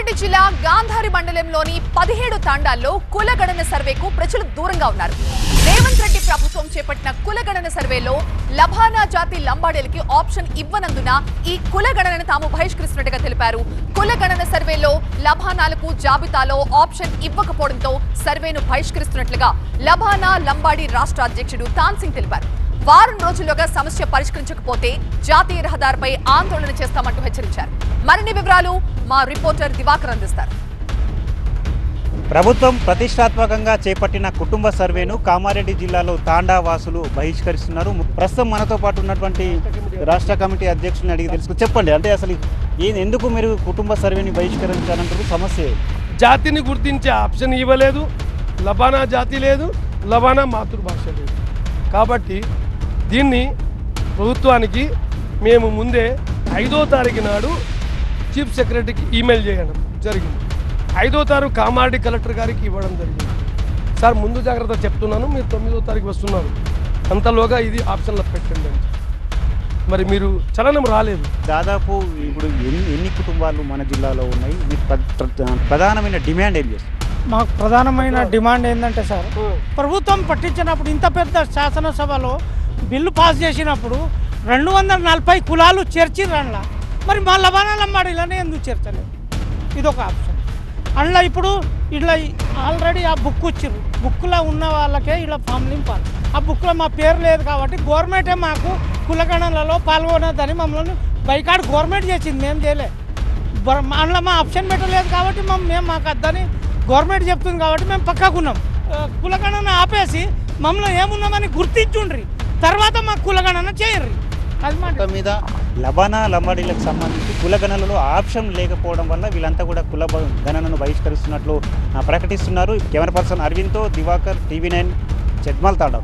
కామారెడ్డి జిల్లా గాంధారి మండలంలోని 17 తాండాల్లో కులగణన సర్వేకు ప్రజలు దూరంగా ఉన్నారు. రేవంత్ రెడ్డి ప్రభుత్వం చేపట్టిన కులగణన సర్వేలో లబానా జాతి లంబాడీలకి ఆప్షన్ ఇవ్వనందున ఈ కులగణనను తాము బహిష్కరిస్తున్నట్టుగా తెలిపారు. కులగణన సర్వేలో లబానాలకు జాబితాలో ఆప్షన్ ఇవ్వకపోవడంతో సర్వేను బహిష్కరిస్తున్నట్లుగా లబానా లంబాడీ రాష్ట్ర అధ్యక్షుడు తాన్ సింగ్ తెలిపారు. వారం రోజుల్లోగా సమస్య పరిష్కరించకపోతే జాతీయ రహదారిపై ఆందోళన చేస్తామంటూ హెచ్చరించారు. మరిన్ని వివరాలు మా రిపోర్టర్ దివాకర్ అందిస్తారు. ప్రభుత్వం ప్రతిష్టాత్మకంగా చేపట్టిన కుటుంబ సర్వేను కామారెడ్డి జిల్లాలో తాండా వాసులు బహిష్కరిస్తున్నారు. ప్రస్తుతం మనతో పాటు ఉన్నటువంటి రాష్ట్ర కమిటీ అధ్యక్షులను అడిగి తెలుసుకు చెప్పండి, అంటే అసలు ఎందుకు మీరు కుటుంబ సర్వేని బహిష్కరించాలంటారు? సమస్య జాతిని గుర్తించే ఆప్షన్ ఇవ్వలేదు, లబానా జాతి లేదు, లబానా మాతృభాష లేదు. కాబట్టి దీన్ని ప్రభుత్వానికి మేము ముందే 5వ తారీఖు నాడు చీఫ్ సెక్రటరీకి ఈమెయిల్ చేయడం జరిగింది. 5వ తారీఖు కామారెడ్డి కలెక్టర్ గారికి ఇవ్వడం జరిగింది. సార్ ముందు జాగ్రత్త చెప్తున్నాను, మీరు 9వ తారీఖు వస్తున్నారు, అంతలోగా ఇది ఆప్షన్లో పెట్టండి అని. మరి మీరు చలనం రాలేదు. దాదాపు ఇప్పుడు ఎన్ని కుటుంబాలు మన జిల్లాలో ఉన్నాయి? మీకు ప్రధానమైన డిమాండ్ ఏం చేస్తారు? మాకు ప్రధానమైన డిమాండ్ ఏంటంటే సార్, ప్రభుత్వం పట్టించినప్పుడు ఇంత పెద్ద శాసనసభలో బిల్లు పాస్ చేసినప్పుడు 240 కులాలు చేర్చిర్రన్లా, మరి మా లబానా లంబాడీలని ఎందుకు చేర్చలేదు? ఇదొక ఆప్షన్. అందులో ఇప్పుడు ఇట్లా ఆల్రెడీ ఆ బుక్ వచ్చిర్రు, బుక్లో ఉన్న వాళ్ళకే ఇలా ఫామ్ నింపాలి. ఆ బుక్లో మా పేరు లేదు కాబట్టి గవర్నమెంటే మాకు కులగణనలలో పాల్గొనదని మమ్మల్ని బైకాట్ గవర్నమెంట్ చేసింది, మేము చేయలే. అందులో మా ఆప్షన్ పెట్టలేదు కాబట్టి మాకు అద్దని గవర్నమెంట్ చెప్తుంది కాబట్టి మేము పక్కకున్నాం. కులగణన ఆపేసి మమ్మల్ని ఏమున్నామని గుర్తించుండ్రి, తర్వాత మాకు కులగణన చేయర్రి. అది మాట మీద లబానా లంబాడీలకు సంబంధించి కులగణనలో ఆప్షన్ లేకపోవడం వల్ల వీళ్ళంతా కూడా కుల గణనను బహిష్కరిస్తున్నట్లు ప్రకటిస్తున్నారు. కెమెరా పర్సన్ అరవింద్తో దివాకర్, TV9, చెట్మల్ తాండా.